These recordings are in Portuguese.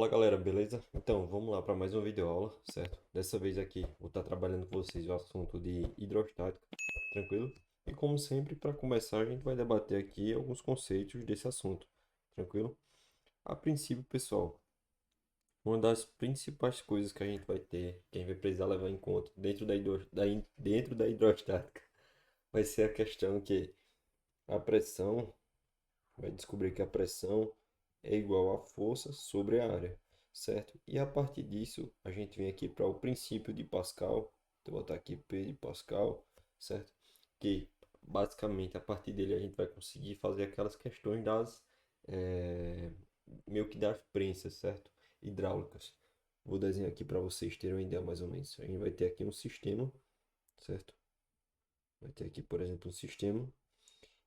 Fala galera, beleza? Então, vamos lá para mais uma videoaula, certo? Dessa vez aqui vou estar trabalhando com vocês o assunto de hidrostática, tranquilo? E como sempre, para começar, a gente vai debater aqui alguns conceitos desse assunto, tranquilo? A princípio, pessoal, uma das principais coisas que a gente vai ter, que a gente vai precisar levar em conta dentro da hidrostática, vai ser a questão que a pressão, vai descobrir que a pressão é igual à força sobre a área, certo? E a partir disso, a gente vem aqui para o princípio de Pascal. Então, vou botar aqui P de Pascal, certo? Que basicamente a partir dele a gente vai conseguir fazer aquelas questões eh, meio que das prensas, certo? Hidráulicas. Vou desenhar aqui para vocês terem uma ideia mais ou menos. A gente vai ter aqui um sistema, certo? Vai ter aqui, por exemplo, um sistema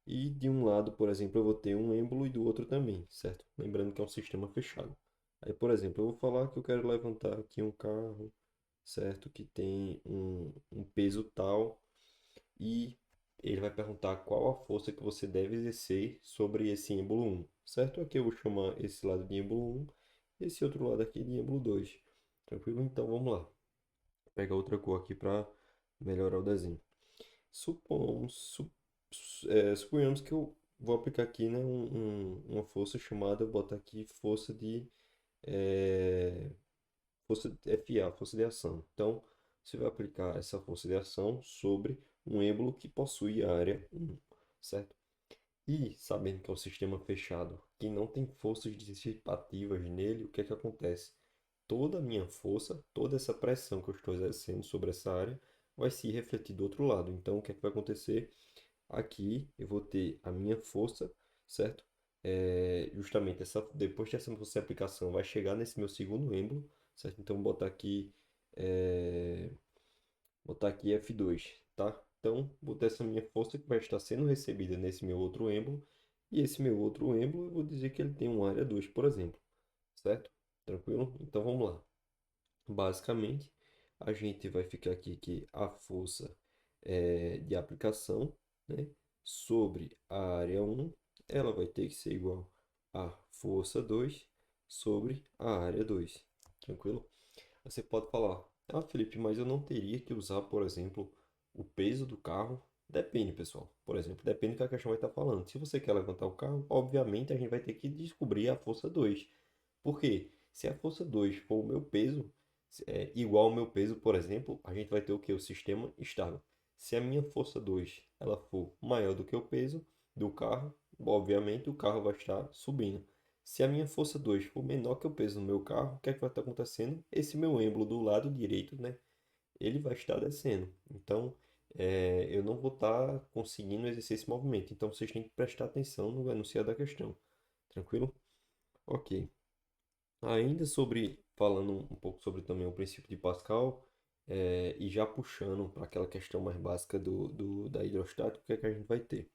e de um lado, por exemplo, eu vou ter um êmbolo e do outro também, certo? Lembrando que é um sistema fechado. Aí, por exemplo, eu vou falar que eu quero levantar aqui um carro, certo? Que tem um peso tal e ele vai perguntar qual a força que você deve exercer sobre esse êmbolo um, certo? Aqui eu vou chamar esse lado de êmbolo um, esse outro lado aqui de êmbolo 2. Tranquilo? Então vamos lá. Vou pegar outra cor aqui para melhorar o desenho. Suponhamos que eu vou aplicar aqui, né, uma força chamada, vou botar aqui é, força FA, força de ação. Então, você vai aplicar essa força de ação sobre um êmbolo que possui a área 1, certo? E, sabendo que é um sistema fechado, que não tem forças dissipativas nele, o que é que acontece? Toda a minha força, toda essa pressão que eu estou exercendo sobre essa área, vai se refletir do outro lado. Então, o que é que vai acontecer? Aqui eu vou ter a minha força, certo? Justamente depois dessa força de aplicação vai chegar nesse meu segundo êmbolo, certo? Então vou é, botar aqui F2, tá? Então vou ter essa minha força que vai estar sendo recebida nesse meu outro êmbolo e esse meu outro êmbolo eu vou dizer que ele tem uma área 2, por exemplo, certo? Tranquilo? Então vamos lá. Basicamente, a gente vai ficar aqui que a força de aplicação, né, sobre a área um, ela vai ter que ser igual a força 2 sobre a área 2. Tranquilo? Você pode falar, ah, Felipe, mas eu não teria que usar, por exemplo, o peso do carro? Depende, pessoal. Por exemplo, depende do que a questão vai estar falando. Se você quer levantar o carro, obviamente a gente vai ter que descobrir a força 2. Por quê? Se a força 2 for o meu peso, igual ao meu peso, por exemplo, a gente vai ter o que? O sistema estável. Se a minha força 2 ela for maior do que o peso do carro, obviamente o carro vai estar subindo. Se a minha força 2 for menor que o peso do meu carro, o que é que vai estar acontecendo? Esse meu êmbolo do lado direito, né? Ele vai estar descendo. Então, eu não vou estar conseguindo exercer esse movimento. Então, vocês têm que prestar atenção no enunciado da questão. Tranquilo? Ok. Ainda falando um pouco sobre também o princípio de Pascal, e já puxando para aquela questão mais básica da hidrostática, o que é que a gente vai ter?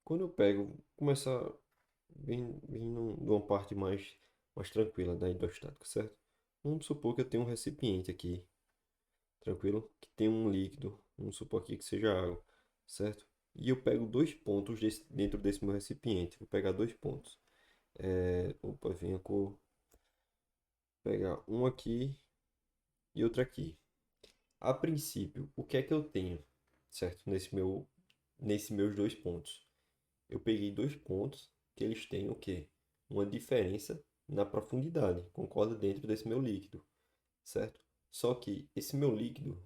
Quando eu pego, começar bem numa parte mais tranquila da hidrostática, certo? Vamos supor que eu tenho um recipiente aqui, tranquilo? Que tem um líquido, vamos supor aqui que seja água, certo? E eu pego dois pontos dentro desse meu recipiente. Vou pegar dois pontos. Opa, vem a cor. Pegar um aqui e outro aqui. A princípio, o que é que eu tenho, certo? Nesse meus dois pontos. Eu peguei dois pontos que eles têm o quê? Uma diferença na profundidade, concorda? Dentro desse meu líquido, certo? Só que esse meu líquido,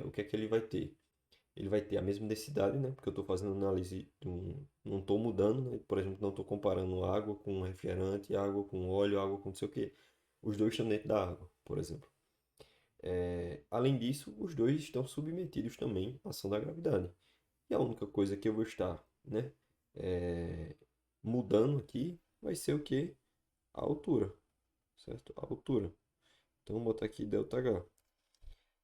o que é que ele vai ter? Ele vai ter a mesma densidade, né? Porque eu estou fazendo análise, não estou mudando, né? Por exemplo, não estou comparando água com refrigerante, água com óleo, água com não sei o quê. Os dois estão dentro da água, por exemplo. Além disso, os dois estão submetidos também à ação da gravidade. E a única coisa que eu vou estar, né, é, mudando aqui vai ser o que? A altura, certo? A altura. Então, vou botar aqui ΔH,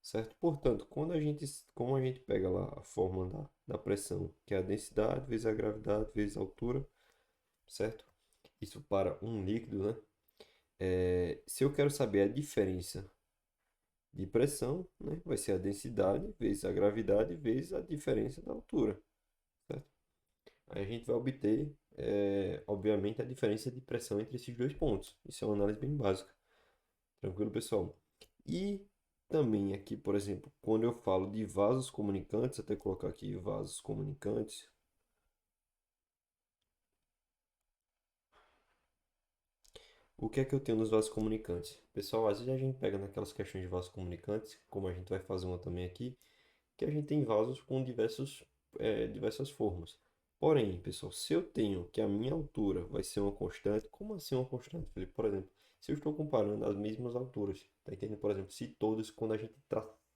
certo? Portanto, como a gente pega lá a fórmula da pressão, que é a densidade vezes a gravidade vezes a altura, certo? Isso para um líquido, né? Se eu quero saber a diferença de pressão, né? Vai ser a densidade vezes a gravidade vezes a diferença da altura, certo? Aí a gente vai obter obviamente, a diferença de pressão entre esses dois pontos. Isso é uma análise bem básica. Tranquilo, pessoal? E também aqui, por exemplo, quando eu falo de vasos comunicantes, até colocar aqui vasos comunicantes, o que é que eu tenho nos vasos comunicantes? Pessoal, às vezes a gente pega naquelas questões de vasos comunicantes, como a gente vai fazer uma também aqui, que a gente tem vasos com diversas formas. Porém, pessoal, se eu tenho que a minha altura vai ser uma constante, como assim uma constante, Felipe? Por exemplo, se eu estou comparando as mesmas alturas, tá entendendo? Por exemplo, se todos, quando a gente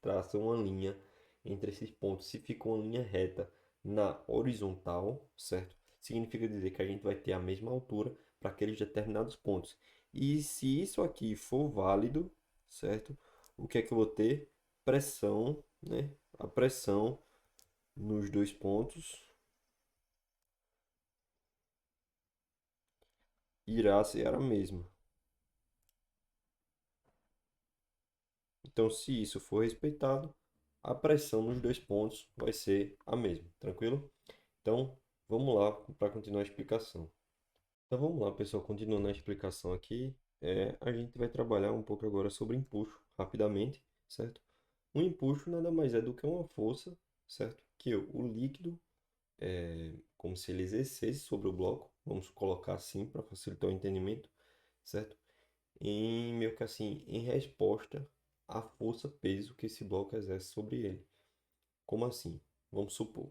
traça uma linha entre esses pontos, se fica uma linha reta na horizontal, certo? Significa dizer que a gente vai ter a mesma altura para aqueles determinados pontos. E se isso aqui for válido, certo? O que é que eu vou ter? Pressão, né? A pressão nos dois pontos irá ser a mesma. Então, se isso for respeitado, a pressão nos dois pontos vai ser a mesma, tranquilo? Então, vamos lá para continuar a explicação. Então, vamos lá, pessoal, continuando a explicação aqui, a gente vai trabalhar um pouco agora sobre empuxo, rapidamente, certo? Um empuxo nada mais é do que uma força, certo? Que o líquido, como se ele exercesse sobre o bloco, vamos colocar assim para facilitar o entendimento, certo? Em meio que assim, em resposta à força-peso que esse bloco exerce sobre ele. Como assim? Vamos supor,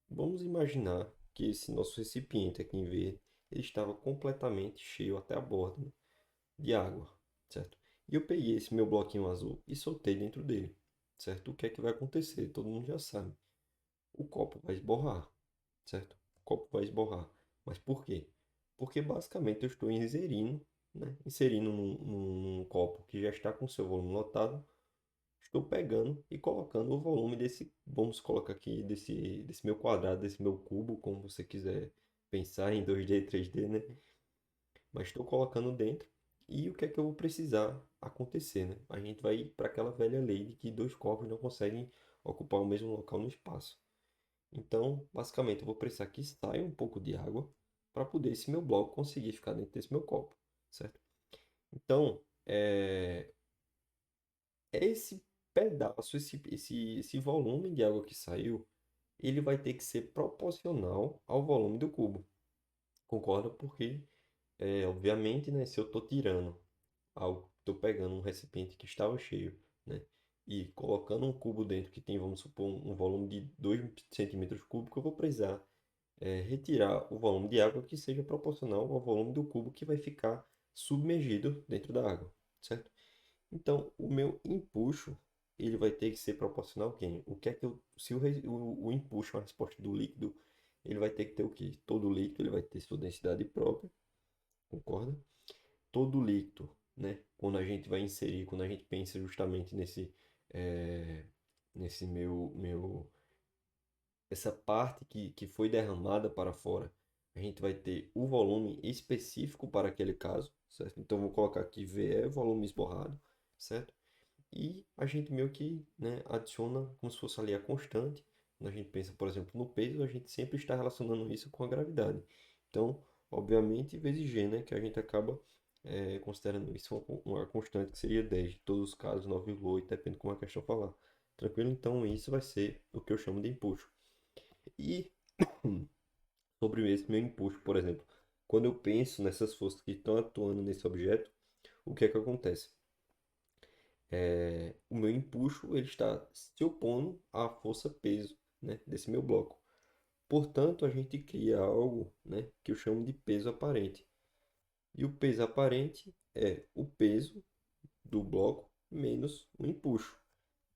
vamos imaginar que esse nosso recipiente aqui em verde, ele estava completamente cheio até a borda, né, de água, certo? E eu peguei esse meu bloquinho azul e soltei dentro dele, certo? O que é que vai acontecer? Todo mundo já sabe. O copo vai esborrar, certo? O copo vai esborrar. Mas por quê? Porque basicamente eu estou inserindo, né? Inserindo num copo que já está com seu volume lotado, estou pegando e colocando o volume desse, vamos colocar aqui, desse meu quadrado, desse meu cubo, como você quiser pensar em 2D, 3D, né? Mas estou colocando dentro. E o que é que eu vou precisar acontecer, né? A gente vai para aquela velha lei de que dois corpos não conseguem ocupar o mesmo local no espaço. Então, basicamente, eu vou precisar que saia um pouco de água para poder esse meu bloco conseguir ficar dentro desse meu copo, certo? Então, esse pedaço, esse volume de água que saiu, ele vai ter que ser proporcional ao volume do cubo. Concorda? Porque, obviamente, né, se eu estou tirando algo, estou pegando um recipiente que estava cheio, né, e colocando um cubo dentro que tem, vamos supor, um volume de 2 centímetros cúbicos, eu vou precisar retirar o volume de água que seja proporcional ao volume do cubo que vai ficar submergido dentro da água, certo? Então, o meu empuxo, ele vai ter que ser proporcional a quem? O que é que eu, se o empuxo é a resposta do líquido, ele vai ter que ter o quê? Todo líquido ele vai ter sua densidade própria, concorda? Todo líquido, né? Quando a gente vai inserir, quando a gente pensa justamente eh, nesse essa parte que foi derramada para fora, a gente vai ter o volume específico para aquele caso, certo? Então, vou colocar aqui VE, volume esborrado, certo? E a gente meio que, né, adiciona como se fosse ali a constante. Quando a gente pensa, por exemplo, no peso, a gente sempre está relacionando isso com a gravidade. Então, obviamente, vezes g, né, que a gente acaba considerando isso uma constante que seria 10, em todos os casos 9,8, depende de como a questão falar. Tranquilo? Então, isso vai ser o que eu chamo de empuxo. E sobre esse meu empuxo, por exemplo, quando eu penso nessas forças que estão atuando nesse objeto, o que é que acontece? O meu empuxo ele está se opondo à força-peso, né, desse meu bloco. Portanto, a gente cria algo, né, que eu chamo de peso aparente. E o peso aparente é o peso do bloco menos o empuxo.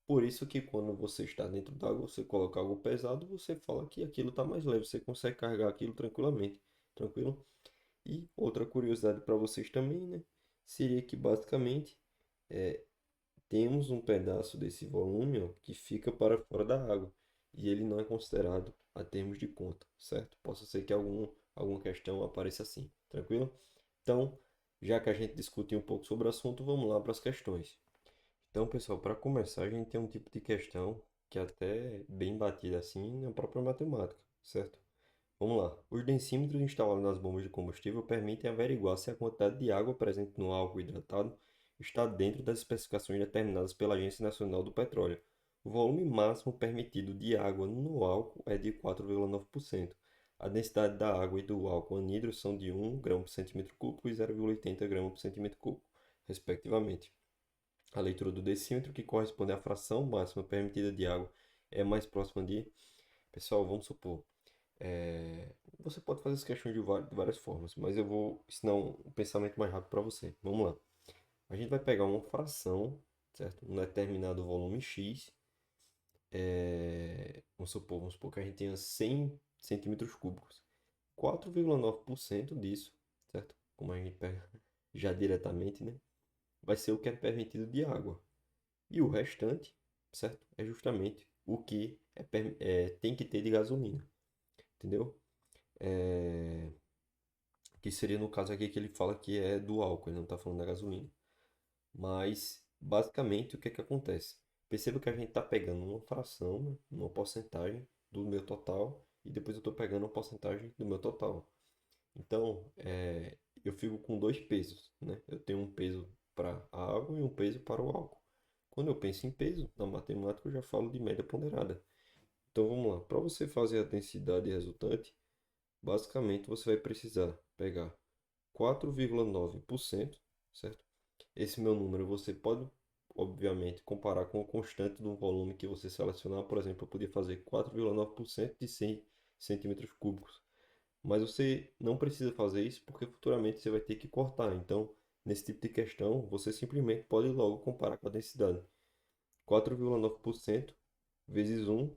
Por isso que quando você está dentro d'água, você coloca algo pesado, você fala que aquilo está mais leve, você consegue carregar aquilo tranquilamente, tranquilo? E outra curiosidade para vocês também, né, seria que basicamente temos um pedaço desse volume, ó, que fica para fora da água e ele não é considerado a termos de conta, certo? Possa ser que alguma questão apareça assim, tranquilo? Então, já que a gente discutiu um pouco sobre o assunto, vamos lá para as questões. Então, pessoal, para começar, a gente tem um tipo de questão que é até bem batida assim na própria matemática, certo? Vamos lá. Os densímetros instalados nas bombas de combustível permitem averiguar se a quantidade de água presente no álcool hidratado está dentro das especificações determinadas pela Agência Nacional do Petróleo. O volume máximo permitido de água no álcool é de 4,9%. A densidade da água e do álcool anidro são de 1 grama por centímetro cúbico e 0,80 grama por centímetro cúbico, respectivamente. A leitura do decímetro, que corresponde à fração máxima permitida de água, é mais próxima de... Pessoal, vamos supor, você pode fazer essa questão de várias formas, mas eu vou ensinar um pensamento mais rápido para você. Vamos lá. A gente vai pegar uma fração, certo? Um determinado volume X. Vamos supor que a gente tenha 100 centímetros cúbicos. 4,9% disso, certo? Como a gente pega já diretamente, né? Vai ser o que é permitido de água. E o restante, certo? É justamente o que tem que ter de gasolina, entendeu? É, que seria no caso aqui que ele fala que é do álcool, ele não está falando da gasolina. Mas, basicamente, o que é que acontece? Perceba que a gente está pegando uma fração, né, uma porcentagem do meu total, e depois eu estou pegando uma porcentagem do meu total. Então, eu fico com dois pesos, né? Eu tenho um peso para a água e um peso para o álcool. Quando eu penso em peso, na matemática eu já falo de média ponderada. Então vamos lá, para você fazer a densidade resultante, basicamente você vai precisar pegar 4,9%, certo? Esse meu número você pode, obviamente, comparar com a constante do volume que você selecionar. Por exemplo, eu podia fazer 4,9% de 100 centímetros cúbicos. Mas você não precisa fazer isso porque futuramente você vai ter que cortar. Então, nesse tipo de questão, você simplesmente pode logo comparar com a densidade. 4,9% vezes 1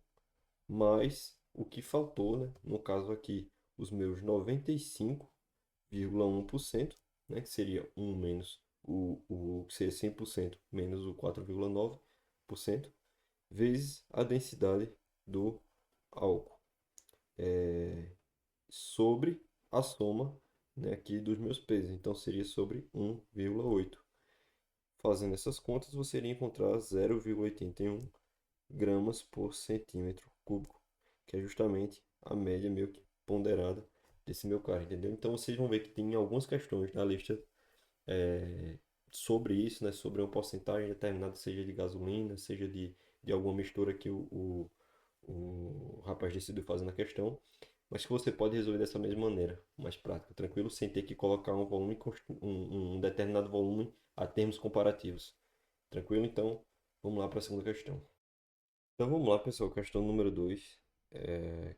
mais o que faltou, né? No caso aqui, os meus 95,1%, né? Que seria 1 menos o que seria 100% menos o 4,9%, vezes a densidade do álcool, sobre a soma, né, aqui dos meus pesos. Então, seria sobre 1,8. Fazendo essas contas, você iria encontrar 0,81 gramas por centímetro cúbico, que é justamente a média meio que ponderada desse meu carro, entendeu? Então vocês vão ver que tem algumas questões na lista é, sobre isso, né? Sobre uma porcentagem determinada, seja de gasolina, seja de alguma mistura que o rapaz decidiu fazer na questão, mas que você pode resolver dessa mesma maneira, mais prática, tranquilo, sem ter que colocar um volume, um determinado volume a termos comparativos. Tranquilo? Então, vamos lá para a segunda questão. Então vamos lá, pessoal, questão número 2.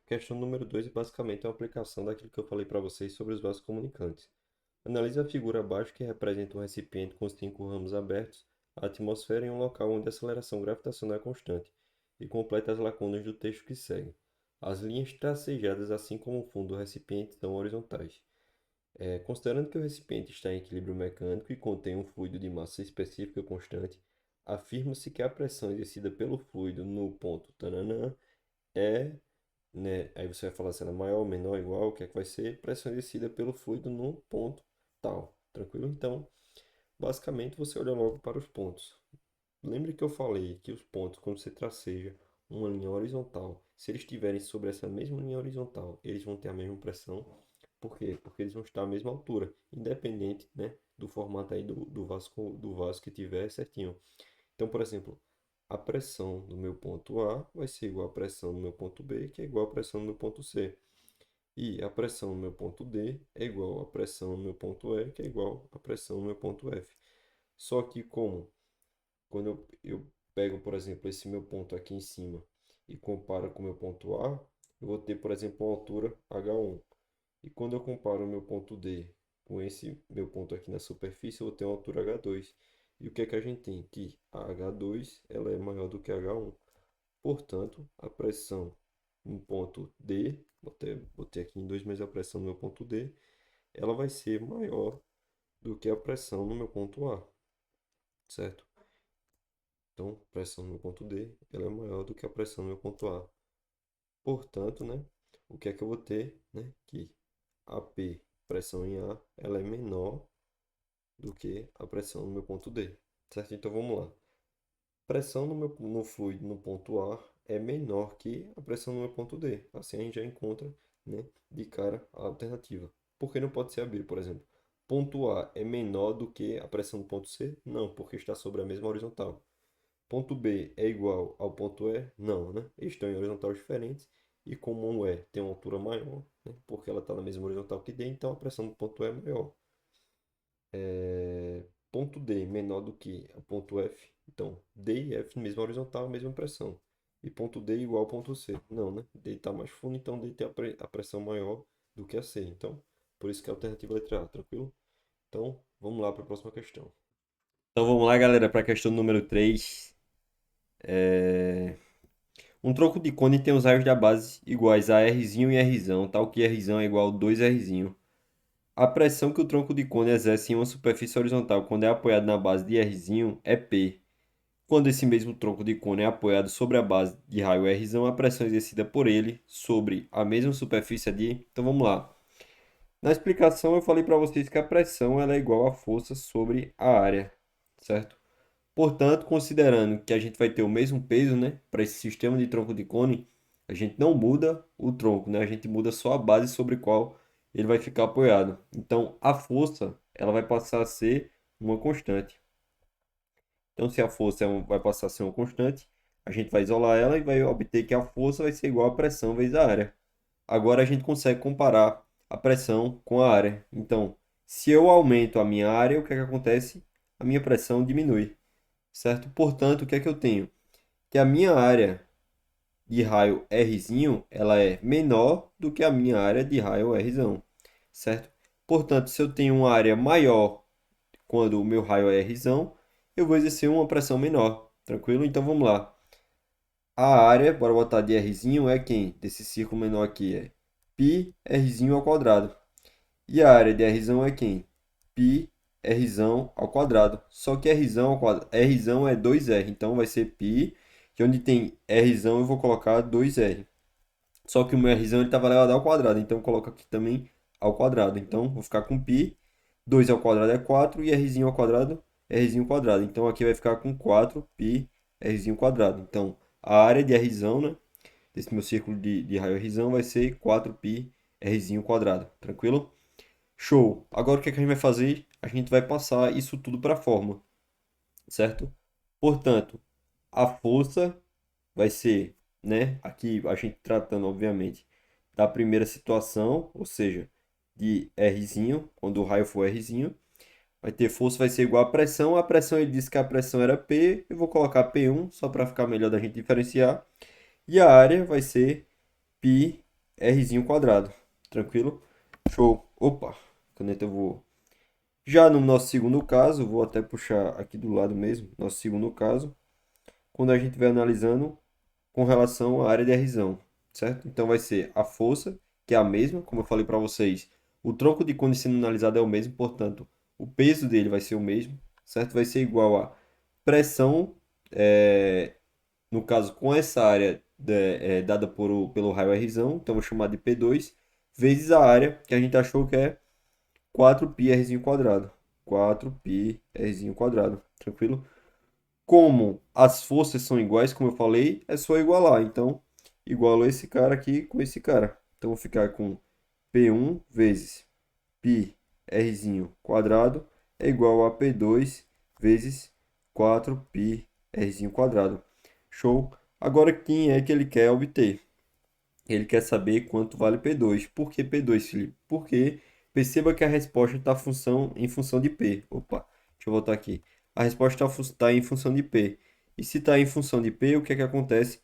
Questão número 2 é basicamente uma aplicação daquilo que eu falei para vocês sobre os vasos comunicantes. Analise a figura abaixo que representa um recipiente com 5 ramos abertos, a atmosfera em um local onde a aceleração gravitacional é constante, e complete as lacunas do texto que segue. As linhas tracejadas, assim como o fundo do recipiente, são horizontais. Considerando que o recipiente está em equilíbrio mecânico e contém um fluido de massa específica constante, afirma-se que a pressão exercida pelo fluido no ponto tananã é, né, aí você vai falar se ela é maior, menor, igual, o que é que vai ser? Pressão exercida pelo fluido no ponto tal. Tranquilo? Então, basicamente você olha logo para os pontos. Lembre que eu falei que os pontos, quando você traceja uma linha horizontal, se eles estiverem sobre essa mesma linha horizontal, eles vão ter a mesma pressão. Por quê? Porque eles vão estar à mesma altura, independente, né, do formato aí do vaso que tiver certinho. Então, por exemplo, a pressão do meu ponto A vai ser igual à pressão do meu ponto B, que é igual à pressão do meu ponto C. E a pressão no meu ponto D é igual à pressão no meu ponto E, que é igual à pressão no meu ponto F. Só que como quando eu pego, por exemplo, esse meu ponto aqui em cima e comparo com o meu ponto A, eu vou ter, por exemplo, uma altura H1. E quando eu comparo o meu ponto D com esse meu ponto aqui na superfície, eu vou ter uma altura H2. E o que é que a gente tem? Que a H2 ela é maior do que a H1. Portanto, a pressão no ponto D, botei aqui em 2 vezes a pressão no meu ponto D, ela vai ser maior do que a pressão no meu ponto A, certo? Então, a pressão no meu ponto D, ela é maior do que a pressão no meu ponto A. Portanto, né, o que é que eu vou ter? Né, que a P, pressão em A, ela é menor do que a pressão no meu ponto D, certo? Então, vamos lá. Pressão no fluido no ponto A é menor que a pressão no meu ponto D. Assim, a gente já encontra né, de cara a alternativa. Por que não pode ser a B, por exemplo? Ponto A é menor do que a pressão do ponto C? Não, porque está sobre a mesma horizontal. Ponto B é igual ao ponto E? Não, né? Eles estão em horizontais diferentes. E como um E tem uma altura maior, né? Porque ela está na mesma horizontal que D, então a pressão do ponto E é maior. Ponto D menor do que o ponto F. Então, D e F na mesma horizontal, a mesma pressão. E ponto D igual ao ponto C. Não, né? D está mais fundo, então D tem a pressão maior do que a C. Então, por isso que é a alternativa letra A, tranquilo? Então, vamos lá para a próxima questão. Então vamos lá, galera, para a questão número 3. Um tronco de cone tem os raios da base iguais a Rzinho e Rzão, tal que Rzão é igual a 2Rzinho. A pressão que o tronco de cone exerce em uma superfície horizontal quando é apoiado na base de Rzinho é P. Quando esse mesmo tronco de cone é apoiado sobre a base de raio Rzão, a pressão exercida por ele sobre a mesma superfície é de... Então vamos lá. Na explicação eu falei para vocês que a pressão ela é igual à força sobre a área, certo? Portanto, considerando que a gente vai ter o mesmo peso, né, para esse sistema de tronco de cone, a gente não muda o tronco, né? A gente muda só a base sobre a qual ele vai ficar apoiado. Então, a força, ela vai passar a ser uma constante. Então, se a força vai passar a ser uma constante, a gente vai isolar ela e vai obter que a força vai ser igual à pressão vezes a área. Agora a gente consegue comparar a pressão com a área. Então, se eu aumento a minha área, o que é que acontece? A minha pressão diminui, certo? Portanto, o que é que eu tenho? Que a minha área de raio Rzinho, ela é menor do que a minha área de raio Rzão, certo? Portanto, se eu tenho uma área maior quando o meu raio é Rzão, eu vou exercer uma pressão menor, tranquilo? Então vamos lá. A área, bora botar de Rzinho, é quem? Desse círculo menor aqui é π Rzinho ao quadrado. E a área de Rzão é quem? Π Rzão ao quadrado. Só que Rzão ao quadrado, Rzão é 2R, então vai ser π, que onde tem Rzão eu vou colocar 2R. Só que o meu Rzão ele estava elevado ao quadrado, então eu coloco aqui também ao quadrado. Então vou ficar com π, 2 ao quadrado é 4 e Rzinho ao quadrado é Rzinho ao quadrado. Então aqui vai ficar com 4π Rzinho ao quadrado. Então a área de Rzão, né, desse meu círculo de raio Rzão vai ser 4π Rzinho ao quadrado. Tranquilo? Show! Agora o que é que a gente vai fazer? A gente vai passar isso tudo para a fórmula, certo? Portanto, a força vai ser, né? Aqui a gente tratando, obviamente, da primeira situação, ou seja, de Rzinho, quando o raio for Rzinho, vai ter força, vai ser igual à pressão. A pressão ele disse que a pressão era P, eu vou colocar P1 só para ficar melhor da gente diferenciar. E a área vai ser π Rzinho quadrado. Tranquilo? Show! Opa, caneta eu vou. Já no nosso segundo caso, vou até puxar aqui do lado mesmo, nosso segundo caso, quando a gente vai analisando com relação à área de Rzão, certo? Então vai ser a força, que é a mesma, como eu falei para vocês, o tronco de cone sendo analisado é o mesmo, portanto, o peso dele vai ser o mesmo, certo? Vai ser igual a pressão, no caso com essa área dada pelo raio Rzão, então vou chamar de P2, vezes a área que a gente achou que é 4πrzinho quadrado. 4πrzinho quadrado, tranquilo? Como as forças são iguais, como eu falei, é só igualar. Então, igualo esse cara aqui com esse cara. Então, vou ficar com P1 vezes π rzinho quadrado é igual a P2 vezes 4π rzinho quadrado. Show? Agora, quem é que ele quer obter? Ele quer saber quanto vale P2. Por que P2, Felipe? Porque perceba que a resposta está em função de P. Opa, deixa eu voltar aqui. A resposta está em função de P. E se está em função de P, o que é que acontece?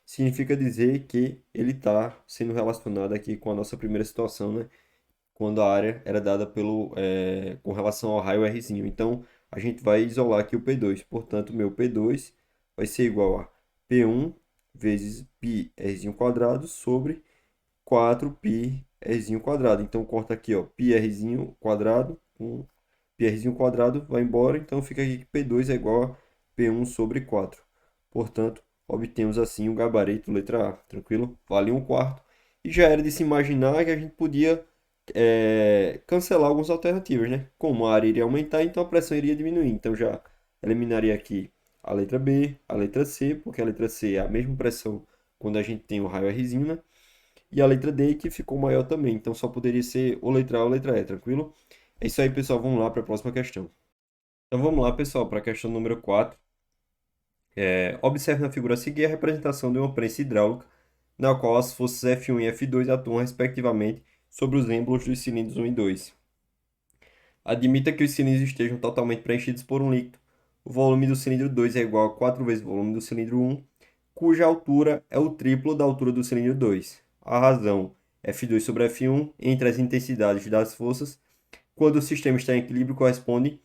Significa dizer que ele está sendo relacionado aqui com a nossa primeira situação, né? Quando a área era dada com relação ao raio Rzinho. Então, a gente vai isolar aqui o P2. Portanto, meu P2 vai ser igual a P1 vezes π Rzinho quadrado sobre 4π Rzinho quadrado. Então, corta aqui, ó, π Rzinho quadrado com π Rzinho quadrado vai embora. Então, fica aqui que P2 é igual a P1 sobre 4. Portanto, obtemos assim o gabarito letra A. Tranquilo? Vale 1/4. E já era de se imaginar que a gente podia cancelar algumas alternativas, né? Como a área iria aumentar, então a pressão iria diminuir. Então já eliminaria aqui a letra B, a letra C, porque a letra C é a mesma pressão quando a gente tem o raio Rzinho, né? e a letra D que ficou maior também. Então só poderia ser ou letra A ou letra E, tranquilo? É isso aí, pessoal. Vamos lá para a próxima questão. Então vamos lá, pessoal, para a questão número 4. Observe na figura a seguir a representação de uma prensa hidráulica, na qual as forças F1 e F2 atuam respectivamente sobre os êmbolos dos cilindros 1 e 2. Admita que os cilindros estejam totalmente preenchidos por um líquido. O volume do cilindro 2 é igual a 4 vezes o volume do cilindro 1, cuja altura é o triplo da altura do cilindro 2. A razão F2 sobre F1 entre as intensidades das forças quando o sistema está em equilíbrio corresponde.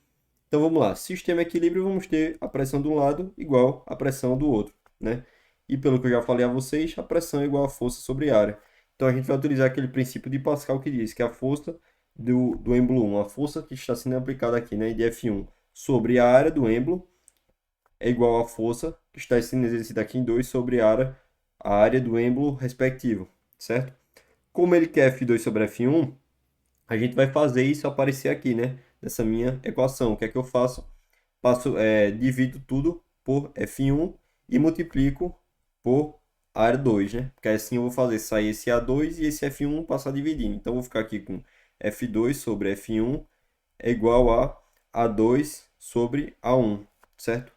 Então vamos lá, sistema em equilíbrio, vamos ter a pressão de um lado igual à pressão do outro, né? E pelo que eu já falei a vocês, a pressão é igual à força sobre a área. Então a gente vai utilizar aquele princípio de Pascal que diz que a força do êmbolo 1, a força que está sendo aplicada aqui, né, de F1 sobre a área do êmbolo é igual à força que está sendo exercida aqui em 2 sobre a área do êmbolo respectivo, certo? Como ele quer F2 sobre F1, a gente vai fazer isso aparecer aqui, né? Nessa minha equação. O que é que eu faço? Divido tudo por F1 e multiplico por área 2, né? Porque assim eu vou fazer sair esse A2 e esse F1 passar dividindo. Então, eu vou ficar aqui com F2 sobre F1 é igual a A2 sobre A1, certo?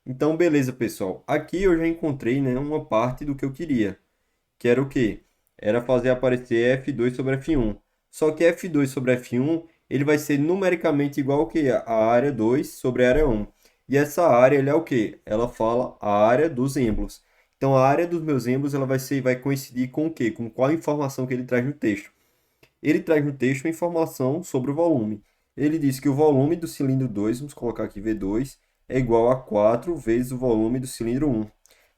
Então, beleza, pessoal. Aqui eu já encontrei, né, uma parte do que eu queria, que era o quê? Era fazer aparecer F2 sobre F1. Só que F2 sobre F1, ele vai ser numericamente igual ao quê? A área 2 sobre a área 1. E essa área, ele é o quê? Ela fala a área dos êmbolos. Então, a área dos meus êmbolos, ela vai coincidir com o quê? Com qual informação que ele traz no texto. Ele traz no texto informação sobre o volume. Ele diz que o volume do cilindro 2, vamos colocar aqui V2, é igual a 4 vezes o volume do cilindro 1.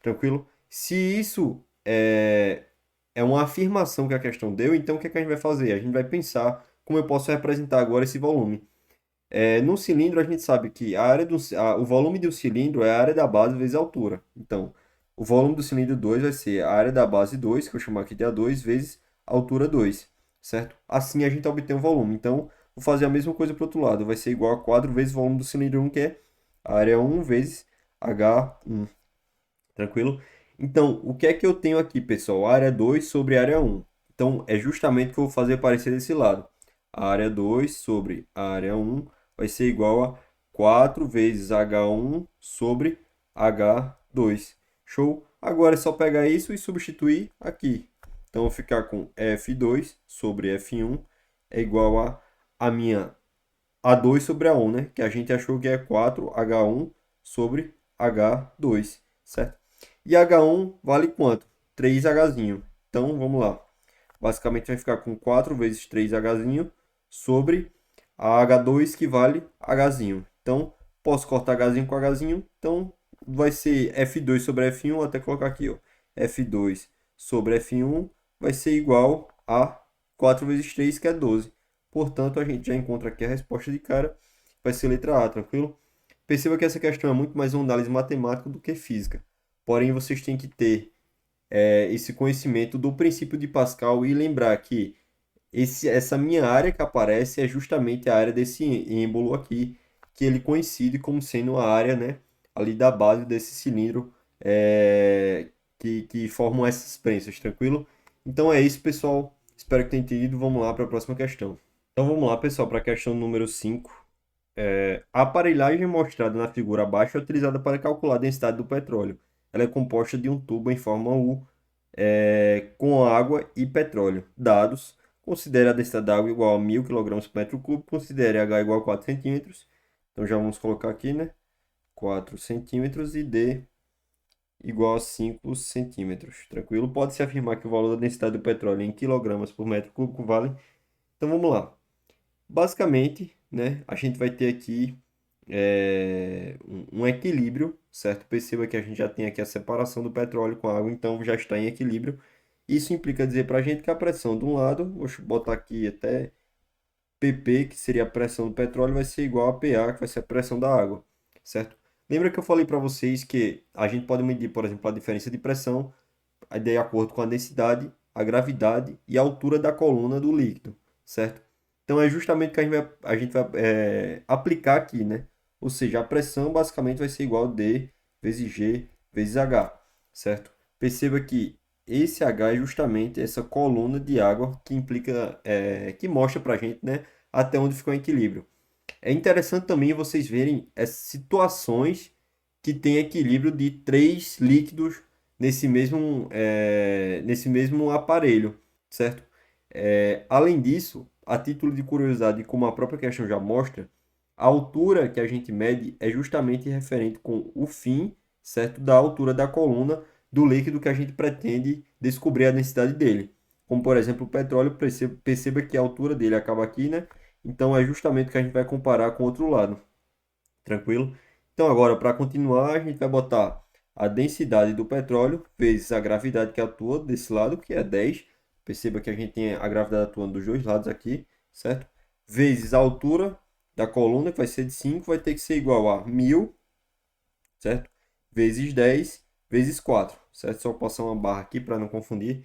Tranquilo? Se isso é uma afirmação que a questão deu, então o que é que a gente vai fazer? A gente vai pensar como eu posso representar agora esse volume. No cilindro, a gente sabe que o volume do cilindro é a área da base vezes a altura. Então, o volume do cilindro 2 vai ser a área da base 2, que eu chamo aqui de A2, vezes a altura 2, certo? Assim a gente obtém o volume. Então, vou fazer a mesma coisa para o outro lado. Vai ser igual a 4 vezes o volume do cilindro 1, que é a área 1 vezes H1. Tranquilo? Então, o que é que eu tenho aqui, pessoal? Área 2 sobre área 1. Então, é justamente o que eu vou fazer aparecer desse lado. A área 2 sobre a área 1 vai ser igual a 4 vezes H1 sobre H2. Show? Agora é só pegar isso e substituir aqui. Então, eu vou ficar com F2 sobre F1 é igual a minha A2 sobre A1, né? Que a gente achou que é 4H1 sobre H2, certo? E H1 vale quanto? 3Hzinho. Então, vamos lá. Basicamente, vai ficar com 4 vezes 3Hzinho sobre a H2, que vale Hzinho. Então, posso cortar Hzinho com Hzinho. Então, vai ser F2 sobre F1, até colocar aqui, ó. F2 sobre F1 vai ser igual a 4 vezes 3, que é 12. Portanto, a gente já encontra aqui a resposta de cara. Vai ser letra A, tranquilo? Perceba que essa questão é muito mais uma análise matemática do que física. Porém, vocês têm que ter esse conhecimento do princípio de Pascal e lembrar que essa minha área que aparece é justamente a área desse êmbolo aqui, que ele coincide como sendo a área, né, ali da base desse cilindro que formam essas prensas, tranquilo? Então é isso, pessoal. Espero que tenham entendido. Vamos lá para a próxima questão. Então vamos lá, pessoal, para a questão número 5. A aparelhagem mostrada na figura abaixo é utilizada para calcular a densidade do petróleo. Ela é composta de um tubo em forma U com água e petróleo. Dados: considere a densidade da água igual a 1000 kg por metro cúbico, considere H igual a 4 centímetros. Então já vamos colocar aqui, né? 4 centímetros e D igual a 5 centímetros. Tranquilo? Pode-se afirmar que o valor da densidade do petróleo em quilogramas por metro cúbico vale. Então vamos lá. Basicamente, né, a gente vai ter aqui um equilíbrio, certo? Perceba que a gente já tem aqui a separação do petróleo com a água, então já está em equilíbrio. Isso implica dizer para a gente que a pressão de um lado, vou botar aqui até PP, que seria a pressão do petróleo, vai ser igual a PA, que vai ser a pressão da água, certo? Lembra que eu falei para vocês que a gente pode medir, por exemplo, a diferença de pressão de acordo com a densidade, a gravidade e a altura da coluna do líquido, certo? Então é justamente o que a gente vai aplicar aqui, né? Ou seja, a pressão basicamente vai ser igual a D vezes G vezes H, certo? Perceba que esse H é justamente essa coluna de água que implica, que mostra para a gente, né, até onde ficou o equilíbrio. É interessante também vocês verem as situações que tem equilíbrio de três líquidos nesse mesmo aparelho, certo? Além disso, a título de curiosidade, como a própria questão já mostra, a altura que a gente mede é justamente referente com o fim, certo, da altura da coluna do líquido que a gente pretende descobrir a densidade dele. Como, por exemplo, o petróleo, perceba que a altura dele acaba aqui, né? Então, é justamente o que a gente vai comparar com o outro lado. Tranquilo? Então, agora, para continuar, a gente vai botar a densidade do petróleo vezes a gravidade que atua desse lado, que é 10. Perceba que a gente tem a gravidade atuando dos dois lados aqui, certo? Vezes a altura da coluna, que vai ser de 5, vai ter que ser igual a 1000, certo? Vezes 10, vezes 4, certo? Só passar uma barra aqui para não confundir.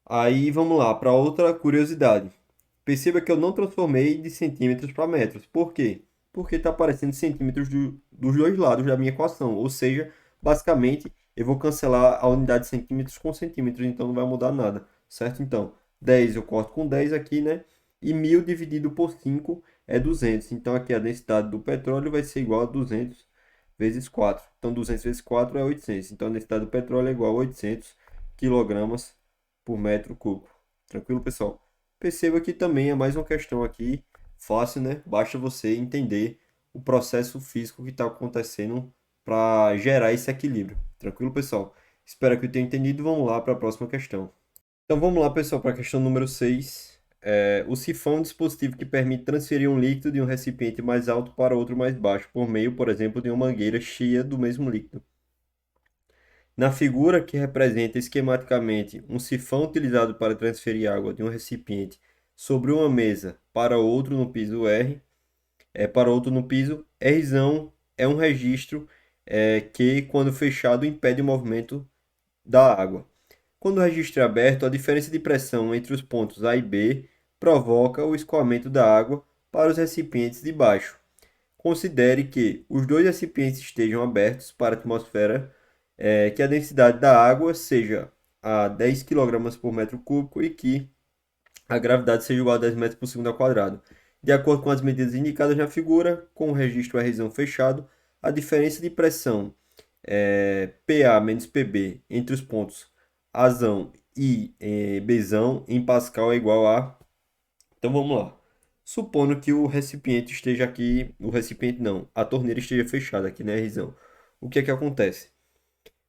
Aí, vamos lá, para outra curiosidade. Perceba que eu não transformei de centímetros para metros. Por quê? Porque está aparecendo centímetros dos dois lados da minha equação. Ou seja, basicamente, eu vou cancelar a unidade de centímetros com centímetros, então não vai mudar nada, certo? Então, 10 eu corto com 10 aqui, né? E 1000 dividido por 5 é 200. Então, aqui a densidade do petróleo vai ser igual a 200 vezes 4. Então, 200 vezes 4 é 800. Então, a densidade do petróleo é igual a 800 quilogramas por metro cúbico. Tranquilo, pessoal? Perceba que também é mais uma questão aqui fácil, né? Basta você entender o processo físico que está acontecendo para gerar esse equilíbrio. Tranquilo, pessoal? Espero que eu tenha entendido. Vamos lá para a próxima questão. Então vamos lá, pessoal, para a questão número 6. O sifão é um dispositivo que permite transferir um líquido de um recipiente mais alto para outro mais baixo, por meio, por exemplo, de uma mangueira cheia do mesmo líquido. Na figura que representa esquematicamente um sifão utilizado para transferir água de um recipiente sobre uma mesa para outro no piso R, para outro no piso, R é um registro que, quando fechado, impede o movimento da água. Quando o registro é aberto, a diferença de pressão entre os pontos A e B provoca o escoamento da água para os recipientes de baixo. Considere que os dois recipientes estejam abertos para a atmosfera, que a densidade da água seja a 10 kg por metro cúbico e que a gravidade seja igual a 10 metros por segundo ao quadrado. De acordo com as medidas indicadas na figura, com o registro R fechado, a diferença de pressão PA menos PB entre os pontos Azão e Bzão em Pascal é igual a. Então vamos lá. Supondo que o recipiente esteja aqui, o recipiente não, a torneira esteja fechada aqui, né, Rizão? O que é que acontece?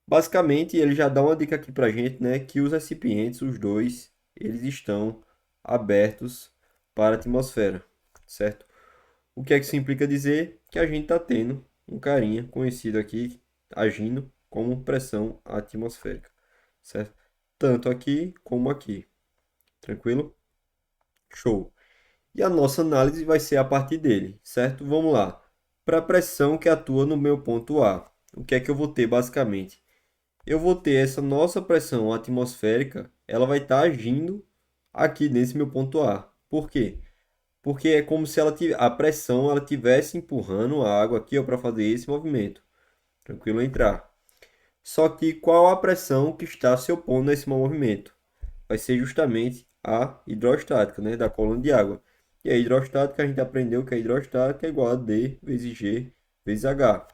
Basicamente, ele já dá uma dica aqui pra gente, né, que os recipientes, os dois, eles estão abertos para a atmosfera, certo? O que é que isso implica dizer? Que a gente está tendo um carinha conhecido aqui agindo como pressão atmosférica, certo? Tanto aqui como aqui, tranquilo? Show. E a nossa análise vai ser a partir dele, certo? Vamos lá. Para a pressão que atua no meu ponto A, o que é que eu vou ter basicamente? Eu vou ter essa nossa pressão atmosférica, ela vai estar agindo aqui nesse meu ponto A. Por quê? Porque é como se a pressão ela tivesse empurrando a água aqui para fazer esse movimento. Tranquilo entrar. Só que qual a pressão que está se opondo a esse movimento? Vai ser justamente a hidrostática, né, da coluna de água. E a hidrostática, a gente aprendeu que a hidrostática é igual a D vezes G vezes H.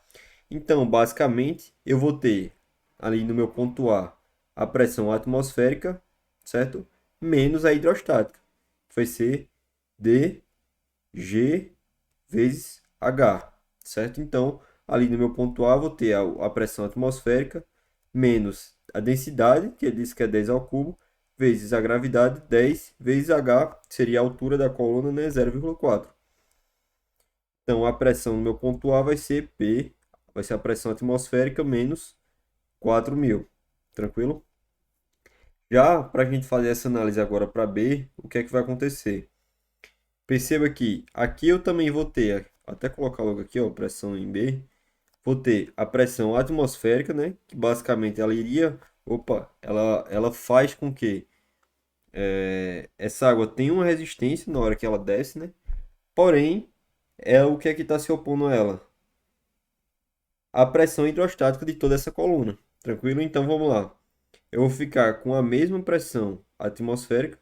Então, basicamente, eu vou ter ali no meu ponto a pressão atmosférica, certo? Menos a hidrostática. Vai ser D, G vezes H, certo? Então, ali no meu ponto A, vou ter a pressão atmosférica menos a densidade, que ele disse que é 10 ao cubo, vezes a gravidade, 10 vezes H, que seria a altura da coluna, né? 0,4. Então, a pressão no meu ponto A vai ser P, vai ser a pressão atmosférica menos 4.000. Tranquilo? Já para a gente fazer essa análise agora para B, o que é que vai acontecer? Perceba que aqui eu também vou ter, até colocar logo aqui, ó, pressão em B, vou ter a pressão atmosférica, né? Que basicamente ela iria, ela faz com que essa água tenha uma resistência na hora que ela desce, né? Porém, o que é que está se opondo a ela? A pressão hidrostática de toda essa coluna. Tranquilo? Então vamos lá. eu vou ficar com a mesma pressão atmosférica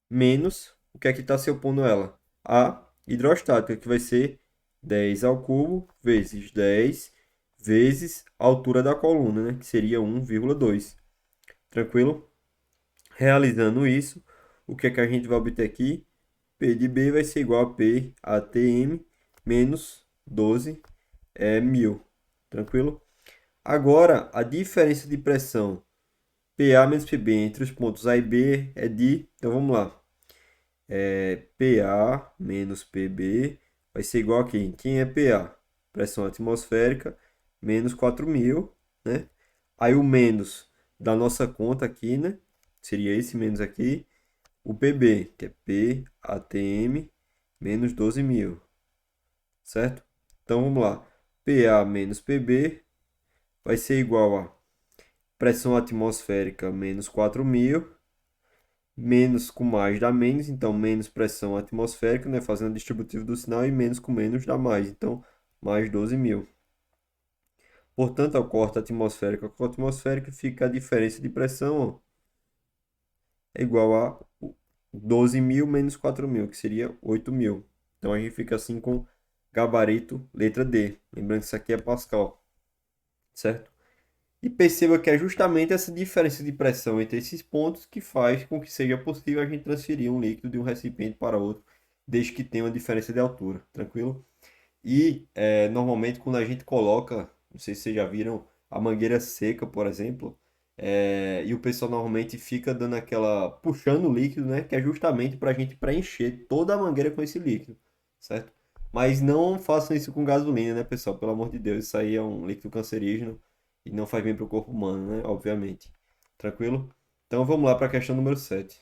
menos o que é que está se opondo a ela? A hidrostática, que vai ser 10 ao cubo vezes 10 vezes a altura da coluna, né? Que seria 1,2. Tranquilo? Realizando isso, o que é que a gente vai obter aqui? P de B vai ser igual a P ATM menos 12 mil. Tranquilo? Agora, a diferença de pressão PA menos PB entre os pontos A e B é de... Então, vamos lá. PA menos PB vai ser igual a quem? Quem é PA? Pressão atmosférica menos 4.000, né? Aí o menos da nossa conta aqui, né? Seria esse menos aqui. O PB, que é P ATM menos 12.000, certo? Então vamos lá. PA menos PB vai ser igual a pressão atmosférica menos 4.000 menos com mais dá menos, então menos pressão atmosférica, né, fazendo o distributivo do sinal, e menos com menos dá mais, então mais 12.000. Portanto, ao corte atmosférico com atmosférico, fica a diferença de pressão, ó, é igual a 12.000 menos 4.000, que seria 8.000. Então a gente fica assim com gabarito letra D. Lembrando que isso aqui é Pascal, certo? E perceba que é justamente essa diferença de pressão entre esses pontos que faz com que seja possível a gente transferir um líquido de um recipiente para outro, desde que tenha uma diferença de altura, tranquilo? E normalmente quando a gente coloca, não sei se vocês já viram, a mangueira seca, por exemplo, e o pessoal normalmente fica dando aquela, puxando o líquido, né? Que é justamente para a gente preencher toda a mangueira com esse líquido, certo? Mas não façam isso com gasolina, né, pessoal? Pelo amor de Deus, isso aí é um líquido cancerígeno e não faz bem para o corpo humano, né? Obviamente. Tranquilo? Então vamos lá para a questão número 7.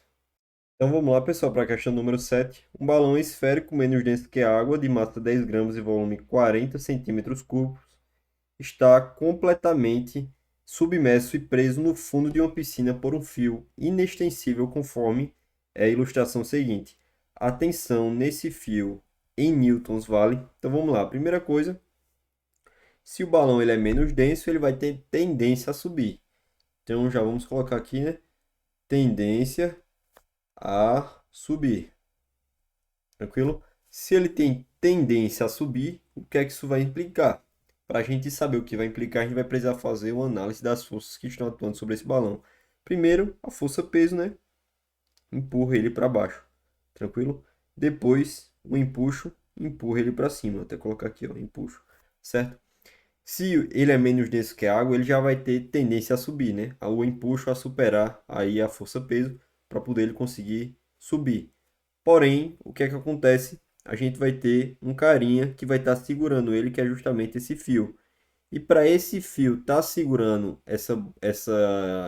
Então vamos lá, pessoal, para a questão número 7. Um balão esférico menos denso que a água, de massa 10 gramas e volume 40 centímetros cúbicos, está completamente submerso e preso no fundo de uma piscina por um fio inextensível, conforme é a ilustração seguinte. A tensão nesse fio em newtons vale. Então vamos lá. Primeira coisa, se o balão ele é menos denso, ele vai ter tendência a subir. Então já vamos colocar aqui, né? Tendência a subir. Tranquilo? Se ele tem tendência a subir, o que é que isso vai implicar? Para a gente saber o que vai implicar, a gente vai precisar fazer uma análise das forças que estão atuando sobre esse balão. Primeiro, a força-peso, né? Empurra ele para baixo. Tranquilo? Depois, o empuxo, empurra ele para cima. Vou até colocar aqui, ó, empuxo. Certo? Se ele é menos denso que a água, ele já vai ter tendência a subir, né? O empuxo a superar aí a força-peso para poder ele conseguir subir. Porém, o que é que acontece? A gente vai ter um carinha que vai estar segurando ele, que é justamente esse fio. E para esse fio estar segurando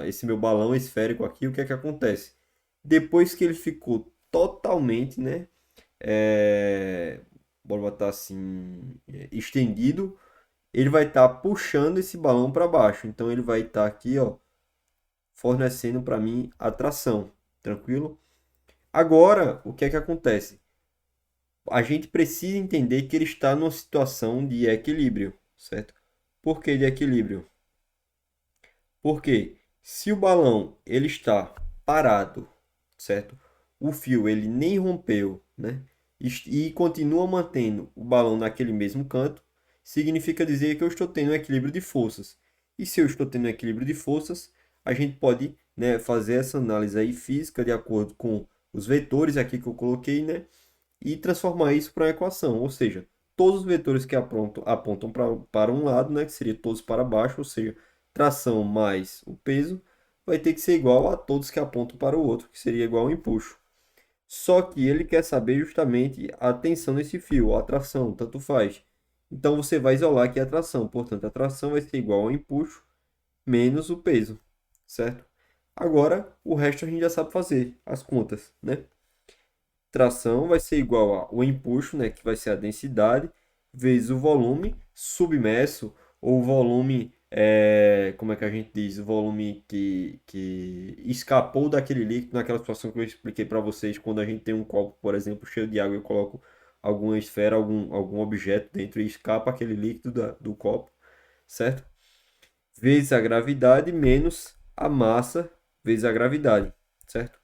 esse meu balão esférico aqui, o que é que acontece? Depois que ele ficou totalmente, né? Bora botar assim, estendido, ele vai estar puxando esse balão para baixo. Então ele vai estar aqui, ó, fornecendo para mim a tração. Tranquilo? Agora, o que é que acontece? A gente precisa entender que ele está numa situação de equilíbrio, certo? Por que de equilíbrio? Porque se o balão ele está parado, certo? O fio ele nem rompeu, né? E continua mantendo o balão naquele mesmo canto, significa dizer que eu estou tendo um equilíbrio de forças. E se eu estou tendo um equilíbrio de forças, a gente pode, né, fazer essa análise aí física de acordo com os vetores aqui que eu coloquei, né? E transformar isso para uma equação, ou seja, todos os vetores que apontam para um lado, né, que seria todos para baixo, ou seja, tração mais o peso, vai ter que ser igual a todos que apontam para o outro, que seria igual ao empuxo. Só que ele quer saber justamente a tensão nesse fio, ou a tração, tanto faz. Então você vai isolar aqui a tração, portanto a tração vai ser igual ao empuxo menos o peso, certo? Agora o resto a gente já sabe fazer, as contas, né? Tração vai ser igual ao empuxo, né, que vai ser a densidade, vezes o volume submerso, ou o volume, como é que a gente diz? O volume que escapou daquele líquido, naquela situação que eu expliquei para vocês, quando a gente tem um copo, por exemplo, cheio de água, eu coloco alguma esfera, algum objeto dentro e escapa aquele líquido do copo, certo? vezes a gravidade menos a massa vezes a gravidade, certo?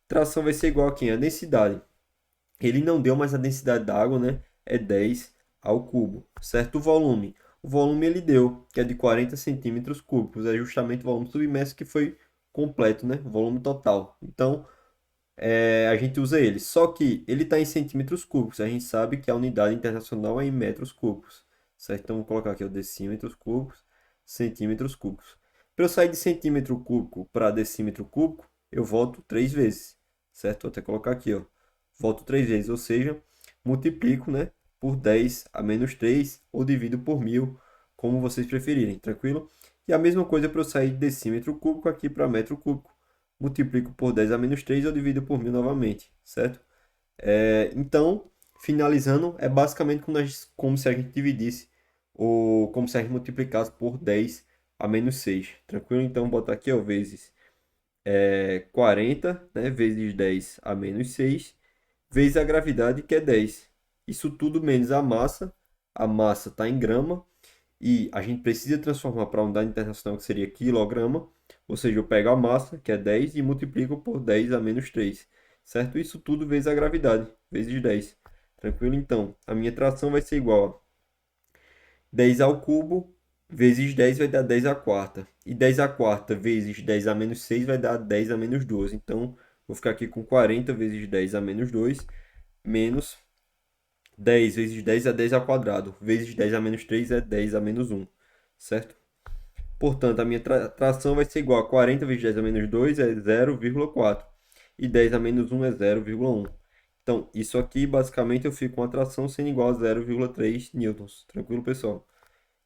Tração vai ser igual a quem? A densidade. Ele não deu, mas a densidade da água, né, é 10 ao cubo, certo? O volume ele deu, que é de 40 centímetros cúbicos, é justamente o volume submerso que foi completo, né? O volume total. Então, a gente usa ele. Só que ele está em centímetros cúbicos. A gente sabe que a unidade internacional é em metros cúbicos, certo? Então, vou colocar aqui o decímetros cúbicos, centímetros cúbicos. Para eu sair de centímetro cúbico para decímetro cúbico, eu volto 3 vezes, certo? Vou até colocar aqui, ó. Volto 3 vezes, ou seja, multiplico, né, por 10 a menos 3 ou divido por 1000, como vocês preferirem, tranquilo? E a mesma coisa para eu sair de decímetro cúbico aqui para metro cúbico. Multiplico por 10 a menos 3 ou divido por 1000 novamente, certo? Então, finalizando, é basicamente como se a gente dividisse, ou como se a gente multiplicasse por 10 a menos 6, tranquilo? Então, vou botar aqui, ó, vezes 40, né, vezes 10 a menos 6, vezes a gravidade, que é 10. Isso tudo menos a massa está em grama, e a gente precisa transformar para a unidade internacional, que seria quilograma, ou seja, eu pego a massa, que é 10, e multiplico por 10 a menos 3, certo? Isso tudo vezes a gravidade, vezes 10. Tranquilo? Então, a minha tração vai ser igual a 10 ao cubo vezes 10 vai dar 10 à quarta. E 10 à quarta vezes 10 a menos 6 vai dar 10 a menos 12. Então, vou ficar aqui com 40 vezes 10 a menos 2 menos 10 vezes 10 é 10 ao quadrado, vezes 10 a menos 3 é 10 a menos 1, certo? Portanto, a minha tração vai ser igual a 40 vezes 10 a menos 2 é 0,4. E 10 a menos 1 é 0,1. Então, isso aqui, basicamente, eu fico com a tração sendo igual a 0,3 newtons. Tranquilo, pessoal?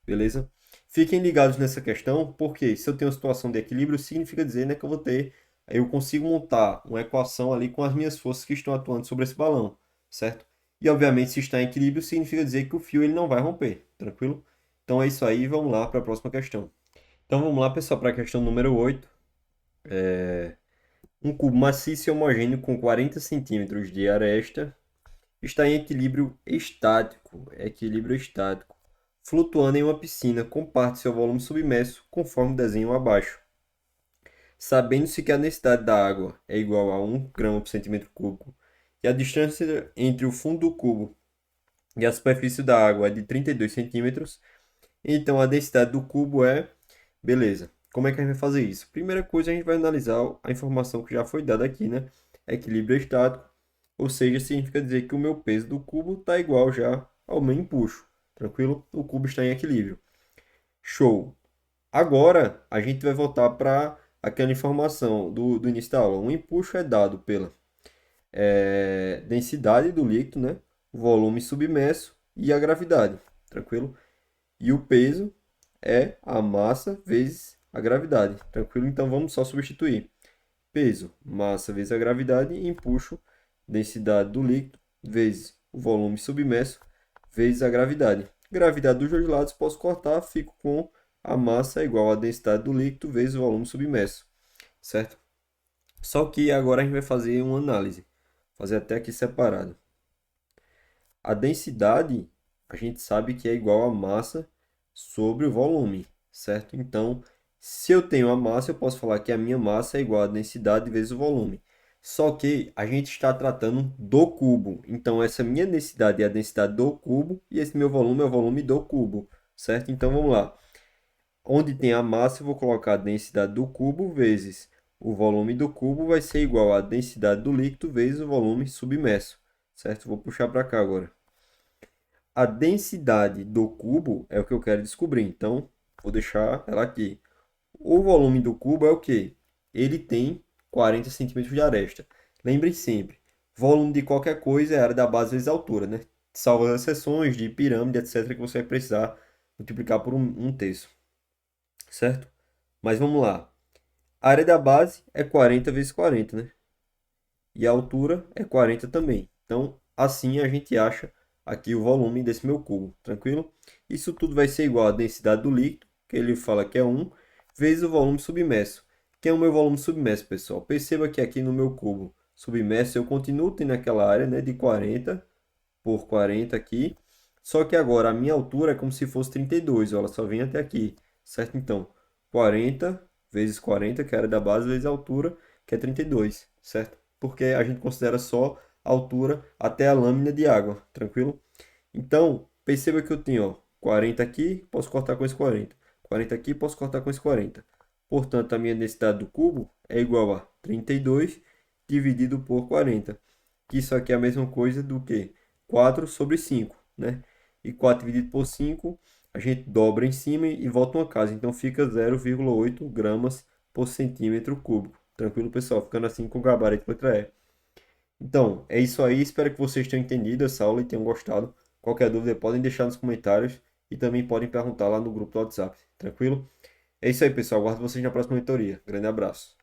Beleza? Fiquem ligados nessa questão, porque se eu tenho uma situação de equilíbrio, significa dizer, né, que eu consigo montar uma equação ali com as minhas forças que estão atuando sobre esse balão, certo? E, obviamente, se está em equilíbrio, significa dizer que o fio ele não vai romper, tranquilo? Então é isso aí, vamos lá para a próxima questão. Então vamos lá, pessoal, para a questão número 8. Um cubo maciço e homogêneo com 40 centímetros de aresta está em equilíbrio estático, flutuando em uma piscina com parte de seu volume submerso, conforme o desenho abaixo. Sabendo-se que a densidade da água é igual a 1 grama por centímetro cúbico e a distância entre o fundo do cubo e a superfície da água é de 32 centímetros, então a densidade do cubo é. Beleza. Como é que a gente vai fazer isso? Primeira coisa, a gente vai analisar a informação que já foi dada aqui, né? Equilíbrio estático, ou seja, significa dizer que o meu peso do cubo está igual já ao meu empuxo. Tranquilo? O cubo está em equilíbrio. Show! Agora, a gente vai voltar para aquela informação do início da aula. O empuxo é dado pela densidade do líquido, né? O volume submerso e a gravidade. Tranquilo? E o peso é a massa vezes a gravidade. Tranquilo? Então vamos só substituir. Peso, massa vezes a gravidade e empuxo, densidade do líquido vezes o volume submerso vezes a gravidade. Gravidade dos dois lados posso cortar, fico com a massa igual à densidade do líquido vezes o volume submerso, certo? Só que agora a gente vai fazer uma análise, fazer até aqui separado. A densidade, a gente sabe que é igual a massa sobre o volume, certo? Então, se eu tenho a massa, eu posso falar que a minha massa é igual a densidade vezes o volume. Só que a gente está tratando do cubo. Então, essa minha densidade é a densidade do cubo e esse meu volume é o volume do cubo, certo? Então, vamos lá. Onde tem a massa, eu vou colocar a densidade do cubo vezes o volume do cubo vai ser igual à densidade do líquido vezes o volume submerso, certo? Vou puxar para cá agora. A densidade do cubo é o que eu quero descobrir, então vou deixar ela aqui. O volume do cubo é o quê? Ele tem 40 centímetros de aresta. Lembre sempre, volume de qualquer coisa é área da base vezes a altura, né? Salvo as exceções de pirâmide, etc., que você vai precisar multiplicar por um terço, certo? Mas vamos lá. A área da base é 40 vezes 40, né? E a altura é 40 também. Então, assim a gente acha aqui o volume desse meu cubo, tranquilo? Isso tudo vai ser igual à densidade do líquido, que ele fala que é 1, vezes o volume submerso. Que é o meu volume submerso, pessoal? Perceba que aqui no meu cubo submerso eu continuo tendo aquela área, né, de 40 por 40 aqui. Só que agora a minha altura é como se fosse 32, ó, ela só vem até aqui, certo? Então, 40 vezes 40, que é a área da base, vezes a altura, que é 32, certo? Porque a gente considera só a altura até a lâmina de água, tranquilo? Então, perceba que eu tenho, ó, 40 aqui, posso cortar com esse 40. 40 aqui, posso cortar com esse 40. Portanto, a minha densidade do cubo é igual a 32 dividido por 40. Que isso aqui é a mesma coisa do que 4 sobre 5, né? E 4 dividido por 5, a gente dobra em cima e volta uma casa. Então, fica 0,8 gramas por centímetro cúbico. Tranquilo, pessoal? Ficando assim com o gabarito letra E. Então, é isso aí. Espero que vocês tenham entendido essa aula e tenham gostado. Qualquer dúvida, podem deixar nos comentários e também podem perguntar lá no grupo do WhatsApp. Tranquilo? É isso aí, pessoal. Aguardo vocês na próxima mentoria. Grande abraço.